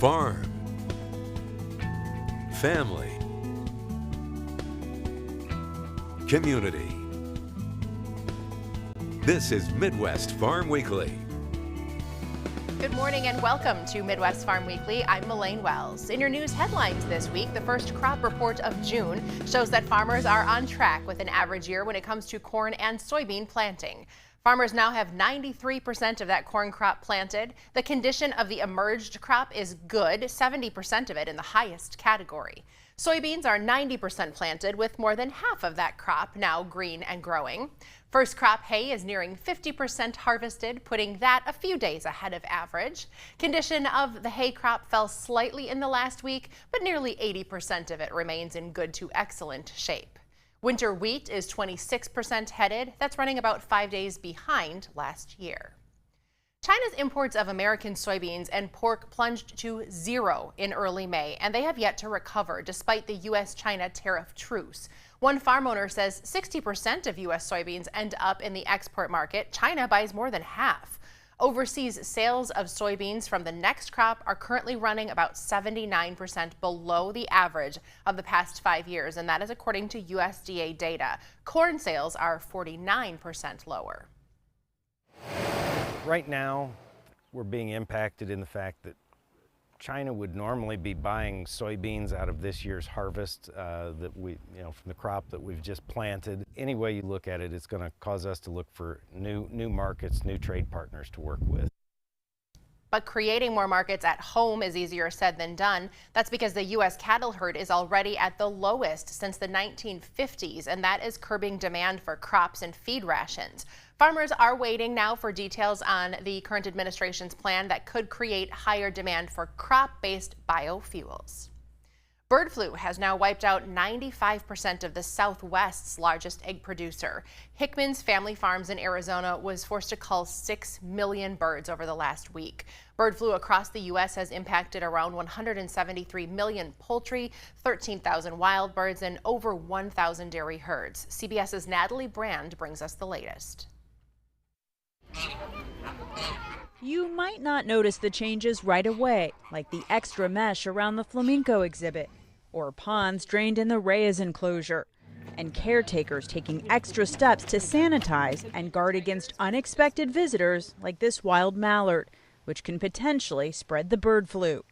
Farm. Family. Community. This is Midwest Farm Weekly. Good morning and welcome to Midwest Farm Weekly. I'm Elaine Wells. In your news headlines this week, the first crop report of June shows that farmers are on track with an average year when it comes to corn and soybean planting. Farmers now have 93% of that corn crop planted. The condition of the emerged crop is good, 70% of it in the highest category. Soybeans are 90% planted, with more than half of that crop now green and growing. First crop hay is nearing 50% harvested, putting that a few days ahead of average. Condition of the hay crop fell slightly in the last week, but nearly 80% of it remains in good to excellent shape. Winter wheat is 26% headed. That's running about 5 days behind last year. China's imports of American soybeans and pork plunged to zero in early May, and they have yet to recover despite the U.S.-China tariff truce. One farm owner says 60% of U.S. soybeans end up in the export market. China buys more than half. Overseas sales of soybeans from the next crop are currently running about 79% below the average of the past 5 years, and that is according to USDA data. Corn sales are 49% lower. Right now, we're being impacted in the fact that China would normally be buying soybeans out of this year's harvest from the crop that we've just planted. Any way you look at it, it's going to cause us to look for new markets, new trade partners to work with. But creating more markets at home is easier said than done. That's because the U.S. cattle herd is already at the lowest since the 1950s, and that is curbing demand for crops and feed rations. Farmers are waiting now for details on the current administration's plan that could create higher demand for crop-based biofuels. Bird flu has now wiped out 95% of the Southwest's largest egg producer. Hickman's Family Farms in Arizona was forced to cull 6 million birds over the last week. Bird flu across the U.S. has impacted around 173 million poultry, 13,000 wild birds, and over 1,000 dairy herds. CBS's Natalie Brand brings us the latest. You might not notice the changes right away, like the extra mesh around the flamenco exhibit, or ponds drained in the Reyes enclosure, and caretakers taking extra steps to sanitize and guard against unexpected visitors like this wild mallard, which can potentially spread the bird flu.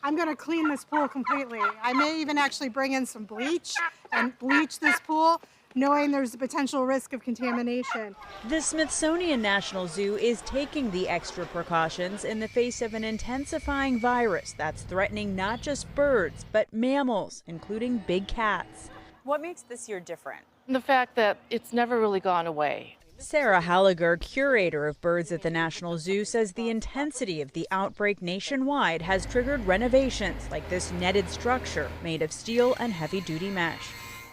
I'm going to clean this pool completely. I may even actually bring in some bleach and bleach this pool, knowing there's a potential risk of contamination. The Smithsonian National Zoo is taking the extra precautions in the face of an intensifying virus that's threatening not just birds, but mammals, including big cats. What makes this year different? The fact that it's never really gone away. Sarah Halliger, curator of birds at the National Zoo, says the intensity of the outbreak nationwide has triggered renovations like this netted structure made of steel and heavy-duty mesh.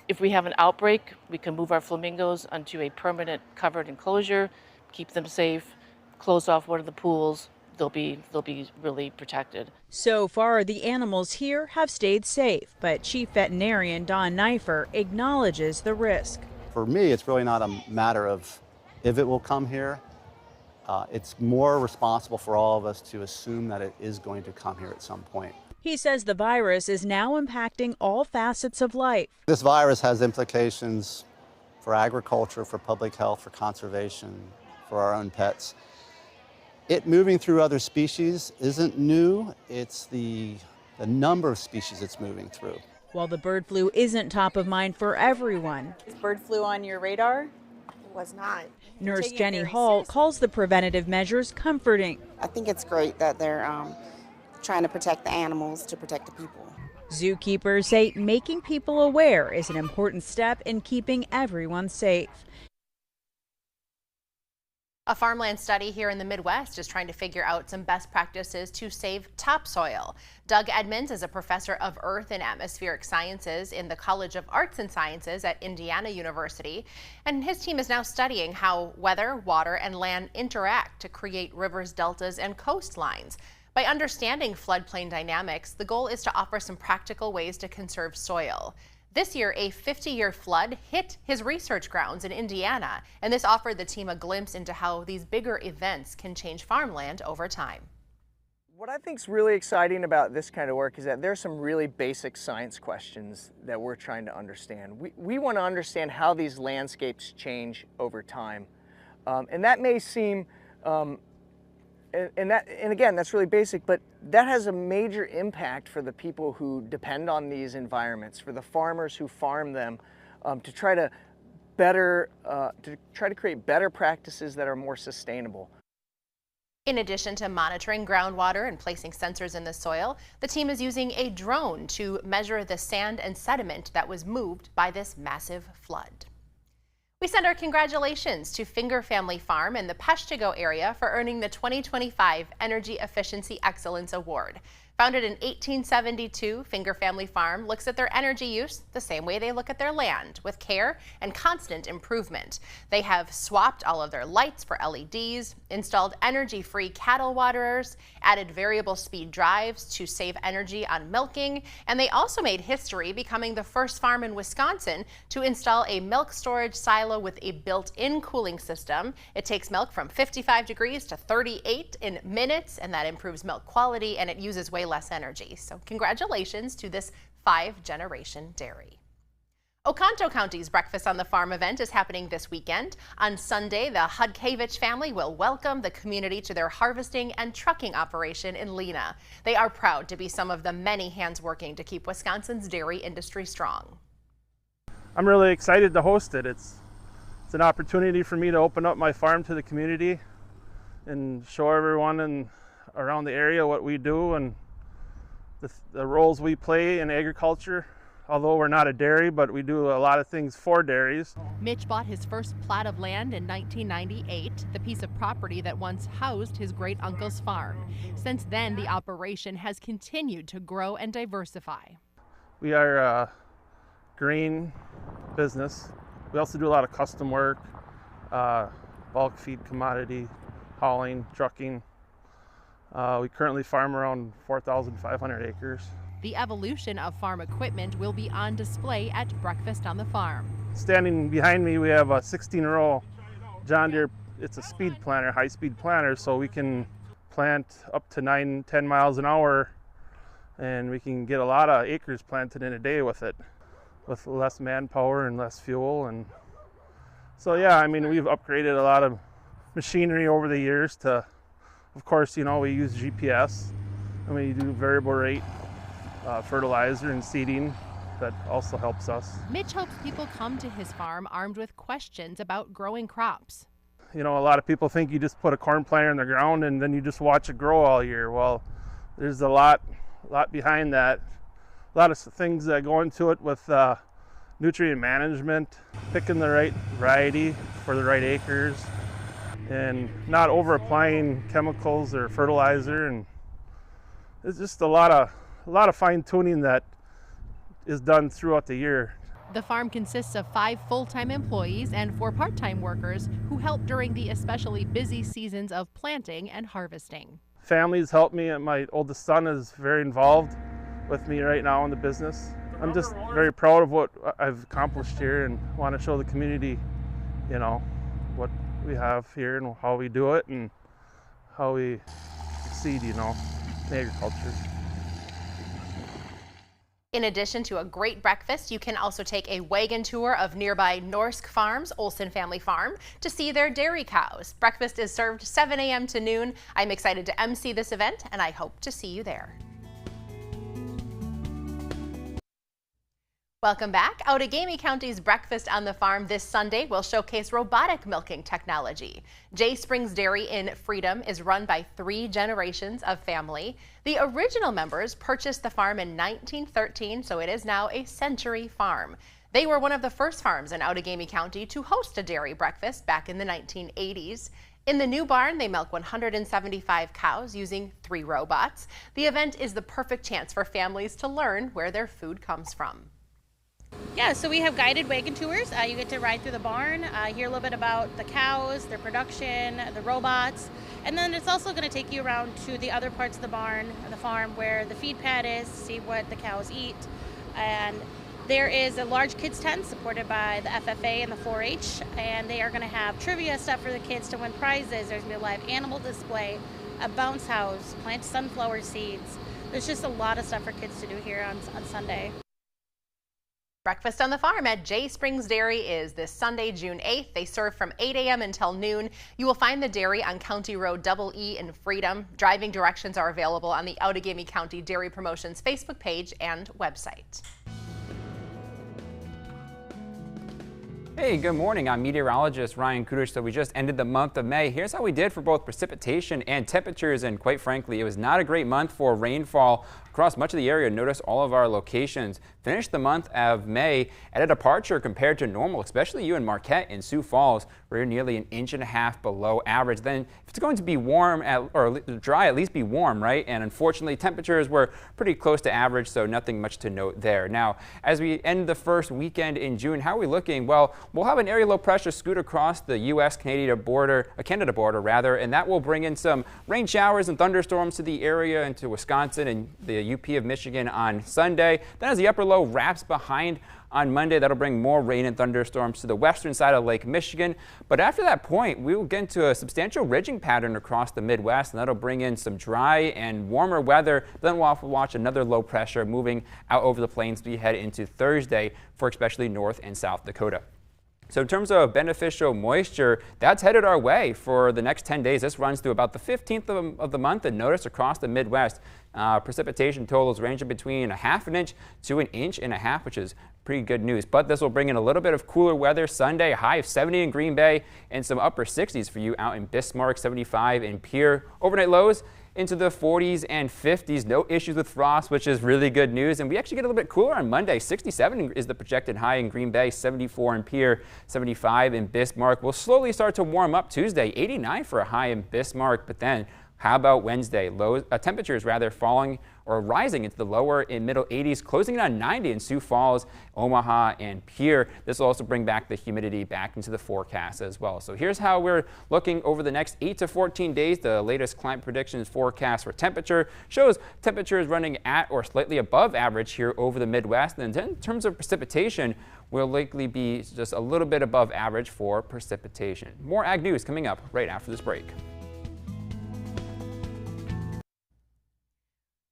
If we have an outbreak, we can move our flamingos onto a permanent covered enclosure, keep them safe, close off one of the pools. They'll be really protected. So far, the animals here have stayed safe, but Chief Veterinarian Don Neifer acknowledges the risk. For me, it's really not a matter of if it will come here. It's more responsible for all of us to assume that it is going to come here at some point. He says the virus is now impacting all facets of life. This virus has implications for agriculture, for public health, for conservation, for our own pets. It moving through other species isn't new. It's the number of species it's moving through. While the bird flu isn't top of mind for everyone, Is bird flu on your radar? It was not. Nurse Jenny Hall calls the preventative measures comforting. I think it's great that they're trying to protect the animals to protect the people. Zookeepers say making people aware is an important step in keeping everyone safe. A farmland study here in the Midwest is trying to figure out some best practices to save topsoil. Doug Edmonds is a professor of Earth and Atmospheric Sciences in the College of Arts and Sciences at Indiana University, and his team is now studying how weather, water, and land interact to create rivers, deltas, and coastlines. By understanding floodplain dynamics, the goal is to offer some practical ways to conserve soil. This year, a 50-year flood hit his research grounds in Indiana, and this offered the team a glimpse into how these bigger events can change farmland over time. What I think is really exciting about this kind of work is that there's some really basic science questions that we're trying to understand. We want to understand how these landscapes change over time. And that may seem, and again, that's really basic, but that has a major impact for the people who depend on these environments, for the farmers who farm them, to try to create better practices that are more sustainable. In addition to monitoring groundwater and placing sensors in the soil, the team is using a drone to measure the sand and sediment that was moved by this massive flood. We send our congratulations to Finger Family Farm in the Peshtigo area for earning the 2025 Energy Efficiency Excellence Award. Founded in 1872, Finger Family Farm looks at their energy use the same way they look at their land, with care and constant improvement. They have swapped all of their lights for LEDs, installed energy-free cattle waterers, added variable speed drives to save energy on milking, and they also made history becoming the first farm in Wisconsin to install a milk storage silo with a built-in cooling system. It takes milk from 55 degrees to 38 in minutes, and that improves milk quality, and it uses way less energy. So congratulations to this 5-generation dairy. Oconto County's Breakfast on the Farm event is happening this weekend. On Sunday, the Hudkevich family will welcome the community to their harvesting and trucking operation in Lena. They are proud to be some of the many hands working to keep Wisconsin's dairy industry strong. I'm really excited to host it. It's an opportunity for me to open up my farm to the community and show everyone around the area what we do and the roles we play in agriculture. Although we're not a dairy, but we do a lot of things for dairies. Mitch bought his first plot of land in 1998, the piece of property that once housed his great-uncle's farm. Since then, the operation has continued to grow and diversify. We are a grain business. We also do a lot of custom work, bulk feed commodity, hauling, trucking. We currently farm around 4,500 acres. The evolution of farm equipment will be on display at Breakfast on the Farm. Standing behind me, we have a 16-row John Deere. It's a speed planter, high-speed planter, so we can plant up to 9-10 miles an hour, and we can get a lot of acres planted in a day with it, with less manpower and less fuel. And so, yeah, I mean, we've upgraded a lot of machinery over the years to, of course, you know, we use GPS, and we do variable rate fertilizer and seeding. That also helps us. Mitch hopes people come to his farm armed with questions about growing crops. You know, a lot of people think you just put a corn planter in the ground and then you just watch it grow all year. Well, there's a lot behind that. A lot of things that go into it with nutrient management, picking the right variety for the right acres, and not over applying chemicals or fertilizer. And it's just a lot of fine tuning that is done throughout the year. The farm consists of 5 full-time employees and 4 part-time workers who help during the especially busy seasons of planting and harvesting. Families help me, and my oldest son is very involved with me right now in the business. I'm just very proud of what I've accomplished here and want to show the community, you know, what we have here and how we do it and how we succeed, you know, in agriculture. In addition to a great breakfast, you can also take a wagon tour of nearby Norsk Farms, Olson Family Farm, to see their dairy cows. Breakfast is served 7 a.m. to noon. I'm excited to MC this event, and I hope to see you there. Welcome back. Outagamie County's Breakfast on the Farm this Sunday will showcase robotic milking technology. J Springs Dairy in Freedom is run by 3 generations of family. The original members purchased the farm in 1913, so it is now a century farm. They were one of the first farms in Outagamie County to host a dairy breakfast back in the 1980s. In the new barn, they milk 175 cows using 3 robots. The event is the perfect chance for families to learn where their food comes from. Yeah, so we have guided wagon tours. You get to ride through the barn, hear a little bit about the cows, their production, the robots, and then it's also going to take you around to the other parts of the barn, the farm, where the feed pad is, see what the cows eat. And there is a large kids tent supported by the FFA and the 4-H, and they are going to have trivia stuff for the kids to win prizes. There's going to be a live animal display, a bounce house, plant sunflower seeds. There's just a lot of stuff for kids to do here on Sunday. Breakfast on the Farm at Jay Springs Dairy is this Sunday, June 8th. They serve from 8 a.m. until noon. You will find the dairy on County Road EE in Freedom. Driving directions are available on the Outagamie County Dairy Promotions Facebook page and website. Hey, good morning. I'm meteorologist Ryan Kudish. So we just ended the month of May. Here's how we did for both precipitation and temperatures, and quite frankly, it was not a great month for rainfall across much of the area. Notice all of our locations finished the month of May at a departure compared to normal, especially you in Marquette and Sioux Falls, where you're nearly 1.5 inches below average. Then if it's going to be warm or dry, at least be warm, right? And unfortunately, temperatures were pretty close to average, so nothing much to note there. Now, as we end the first weekend in June, how are we looking? Well, we'll have an area low pressure scoot across the U.S.-Canada border, and that will bring in some rain showers and thunderstorms to the area into Wisconsin and the UP of Michigan on Sunday. Then as the upper low wraps behind on Monday, that'll bring more rain and thunderstorms to the western side of Lake Michigan. But after that point, we will get into a substantial ridging pattern across the Midwest, and that'll bring in some dry and warmer weather. Then we'll watch another low pressure moving out over the plains as we head into Thursday for especially North and South Dakota. So in terms of beneficial moisture, that's headed our way for the next 10 days. This runs through about the 15th of the month, and notice across the Midwest, precipitation totals ranging between 1/2 inch to 1.5 inches, which is pretty good news. But this will bring in a little bit of cooler weather Sunday, high of 70 in Green Bay and some upper 60s for you out in Bismarck, 75 in Pierre. Overnight lows into the 40s and 50s. No issues with frost, which is really good news. And we actually get a little bit cooler on Monday. 67 is the projected high in Green Bay, 74 in Pierre, 75 in Bismarck. We'll slowly start to warm up Tuesday, 89 for a high in Bismarck. But then how about Wednesday? Temperatures rather falling or rising into the lower and middle 80s, closing in on 90 in Sioux Falls, Omaha, and Pierre. This will also bring back the humidity back into the forecast as well. So here's how we're looking over the next 8 to 14 days. The latest climate predictions forecast for temperature shows temperatures running at or slightly above average here over the Midwest. And then in terms of precipitation, will likely be just a little bit above average for precipitation. More ag news coming up right after this break.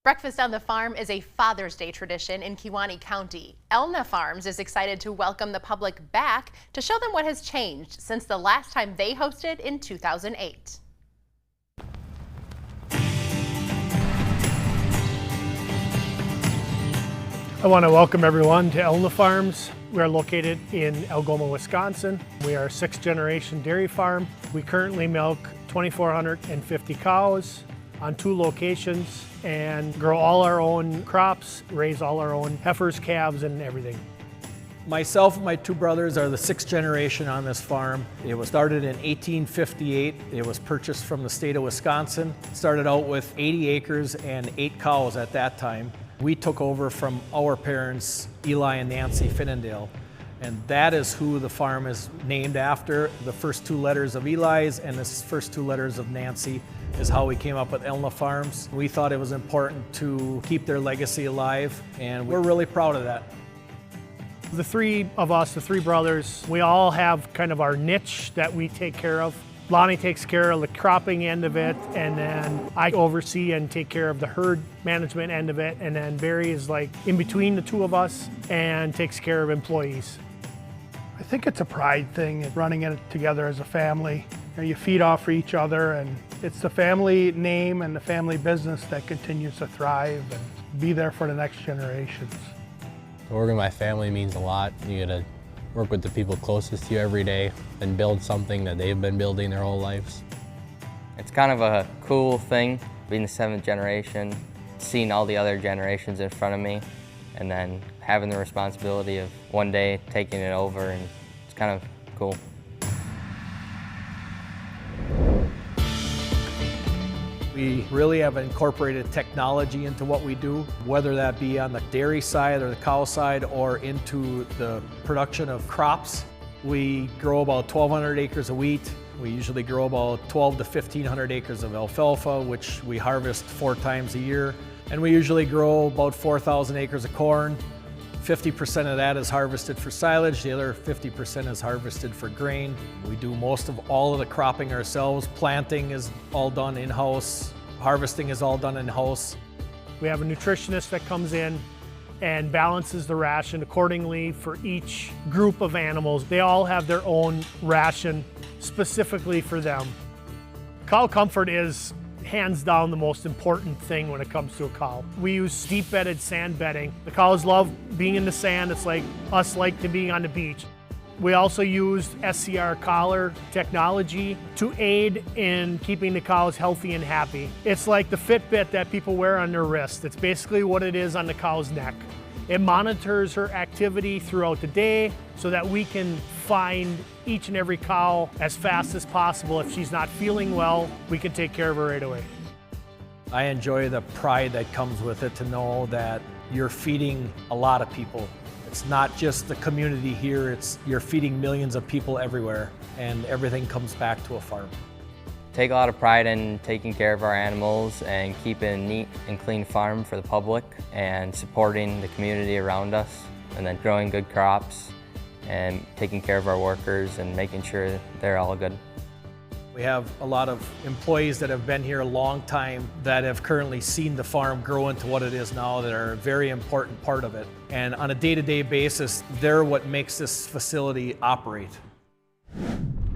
Breakfast on the Farm is a Father's Day tradition in Kewaunee County. Elna Farms is excited to welcome the public back to show them what has changed since the last time they hosted in 2008. I want to welcome everyone to Elna Farms. We are located in Algoma, Wisconsin. We are a 6th generation dairy farm. We currently milk 2,450 cows on 2 locations and grow all our own crops, raise all our own heifers, calves, and everything. Myself and my 2 brothers are the 6th generation on this farm. It was started in 1858. It was purchased from the state of Wisconsin. It started out with 80 acres and 8 cows at that time. We took over from our parents, Eli and Nancy Finnendale, and that is who the farm is named after. The first 2 letters of Eli's and the first 2 letters of Nancy is how we came up with Elna Farms. We thought it was important to keep their legacy alive, and we're really proud of that. The 3 of us, the 3 brothers, we all have kind of our niche that we take care of. Lonnie takes care of the cropping end of it, and then I oversee and take care of the herd management end of it, and then Barry is like in between the 2 of us and takes care of employees. I think it's a pride thing, running it together as a family. You feed off for each other, and it's the family name and the family business that continues to thrive and be there for the next generations. Working with my family means a lot. You get to work with the people closest to you every day and build something that they've been building their whole lives. It's kind of a cool thing, being the 7th generation, seeing all the other generations in front of me, and then having the responsibility of one day taking it over, and it's kind of cool. We really have incorporated technology into what we do, whether that be on the dairy side or the cow side or into the production of crops. We grow about 1,200 acres of wheat. We usually grow about 1,200 to 1,500 acres of alfalfa, which we harvest 4 times a year. And we usually grow about 4,000 acres of corn, 50% of that is harvested for silage, the other 50% is harvested for grain. We do most of all of the cropping ourselves. Planting is all done in-house, harvesting is all done in-house. We have a nutritionist that comes in and balances the ration accordingly for each group of animals. They all have their own ration specifically for them. Cow comfort is hands down the most important thing when it comes to a cow. We use deep bedded sand bedding. The cows love being in the sand. It's like us like to being on the beach. We also used SCR collar technology to aid in keeping the cows healthy and happy. It's like the Fitbit that people wear on their wrist. It's basically what it is on the cow's neck. It monitors her activity throughout the day so that we can find each and every cow as fast as possible. If she's not feeling well, we can take care of her right away. I enjoy the pride that comes with it to know that you're feeding a lot of people. It's not just the community here, you're feeding millions of people everywhere, and everything comes back to a farm. Take a lot of pride in taking care of our animals and keeping a neat and clean farm for the public and supporting the community around us, and then growing good crops and taking care of our workers and making sure they're all good. We have a lot of employees that have been here a long time that have currently seen the farm grow into what it is now, that are a very important part of it. And on a day-to-day basis, they're what makes this facility operate.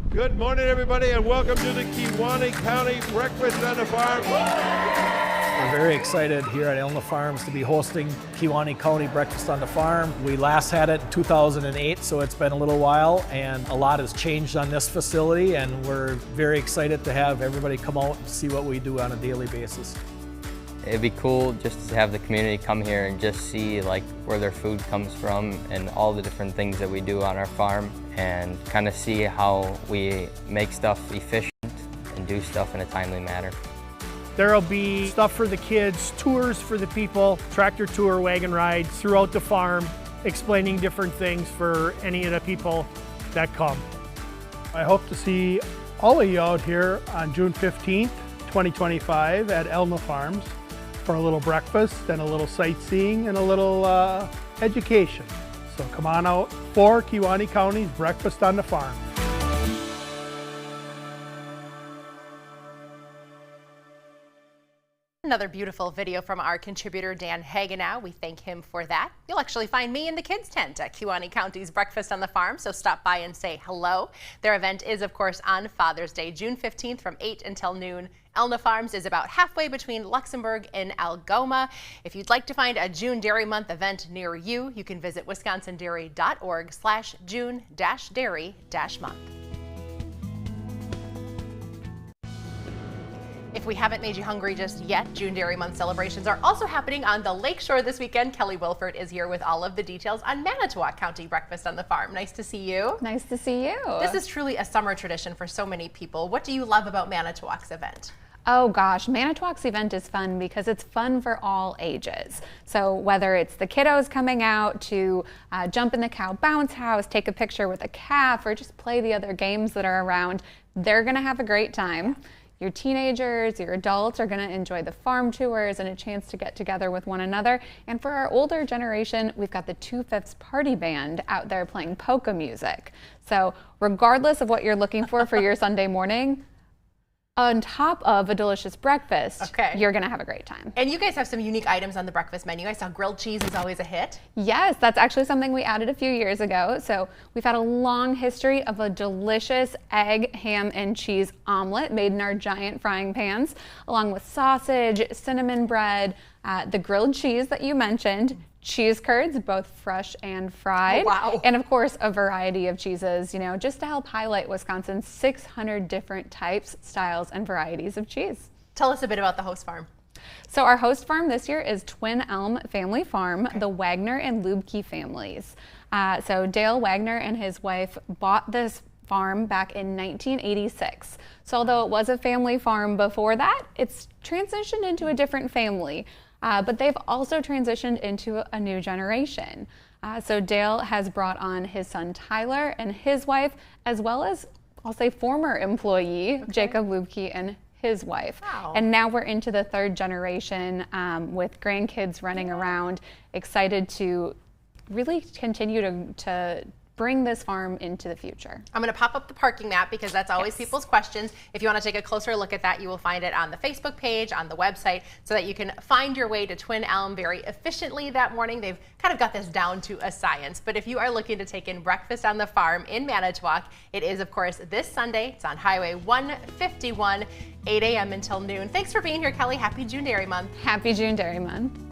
Good morning, everybody, and welcome to the Kewaunee County Breakfast on the Farm. We're very excited here at Elna Farms to be hosting Kewaunee County Breakfast on the Farm. We last had it in 2008, so it's been a little while, and a lot has changed on this facility, and we're very excited to have everybody come out and see what we do on a daily basis. It'd be cool just to have the community come here and just see like where their food comes from and all the different things that we do on our farm, and kind of see how we make stuff efficient and do stuff in a timely manner. There'll be stuff for the kids, tours for the people, tractor tour, wagon rides throughout the farm, explaining different things for any of the people that come. I hope to see all of you out here on June 15th, 2025 at Elna Farms for a little breakfast and a little sightseeing and a little education. So come on out for Kewaunee County's Breakfast on the Farm. Another beautiful video from our contributor Dan Hagenau. We thank him for that. You'll actually find me in the kids tent at Kewaunee County's Breakfast on the Farm, so stop by and say hello. Their event is, of course, on Father's Day, June 15th from 8 until noon. Elna Farms is about halfway between Luxembourg and Algoma. If you'd like to find a June Dairy Month event near you, you can visit wisconsindairy.org/June-Dairy-Month. If we haven't made you hungry just yet, June Dairy Month celebrations are also happening on the Lakeshore this weekend. Kelly Wilford is here with all of the details on Manitowoc County Breakfast on the Farm. Nice to see you. Nice to see you. This is truly a summer tradition for so many people. What do you love about Manitowoc's event? Oh gosh, Manitowoc's event is fun because it's fun for all ages. So whether it's the kiddos coming out to jump in the cow bounce house, take a picture with a calf, or just play the other games that are around, they're gonna have a great time. Your teenagers, your adults are going to enjoy the farm tours and a chance to get together with one another. And for our older generation, we've got the 2/5 Party Band out there playing polka music. So regardless of what you're looking for your Sunday morning, on top of a delicious breakfast, you're going to have a great time. And you guys have some unique items on the breakfast menu. I saw grilled cheese is always a hit. Yes, that's actually something we added a few years ago. So we've had a long history of a delicious egg, ham, and cheese omelet made in our giant frying pans, along with sausage, cinnamon bread, the grilled cheese that you mentioned, cheese curds, both fresh and fried. Oh, wow. And of course, a variety of cheeses, you know, just to help highlight Wisconsin's 600 different types, styles, and varieties of cheese. Tell us a bit about the host farm. So our host farm this year is Twin Elm Family Farm, the Wagner and Lubke families. So Dale Wagner and his wife bought this farm back in 1986. So although it was a family farm before that, it's transitioned into a different family. But they've also transitioned into a new generation. So Dale has brought on his son Tyler and his wife, as well as, I'll say, former employee Jacob Lubke and his wife. Wow. And now we're into the third generation with grandkids running around, excited to really continue to bring this farm into the future. I'm going to pop up the parking map because that's always people's questions. If you want to take a closer look at that, you will find it on the Facebook page, on the website, so that you can find your way to Twin Elm very efficiently that morning. They've kind of got this down to a science. But if you are looking to take in breakfast on the farm in Manitowoc, it is, of course, this Sunday. It's on Highway 151, 8 a.m. until noon. Thanks for being here, Kelly. Happy June Dairy Month. Happy June Dairy Month.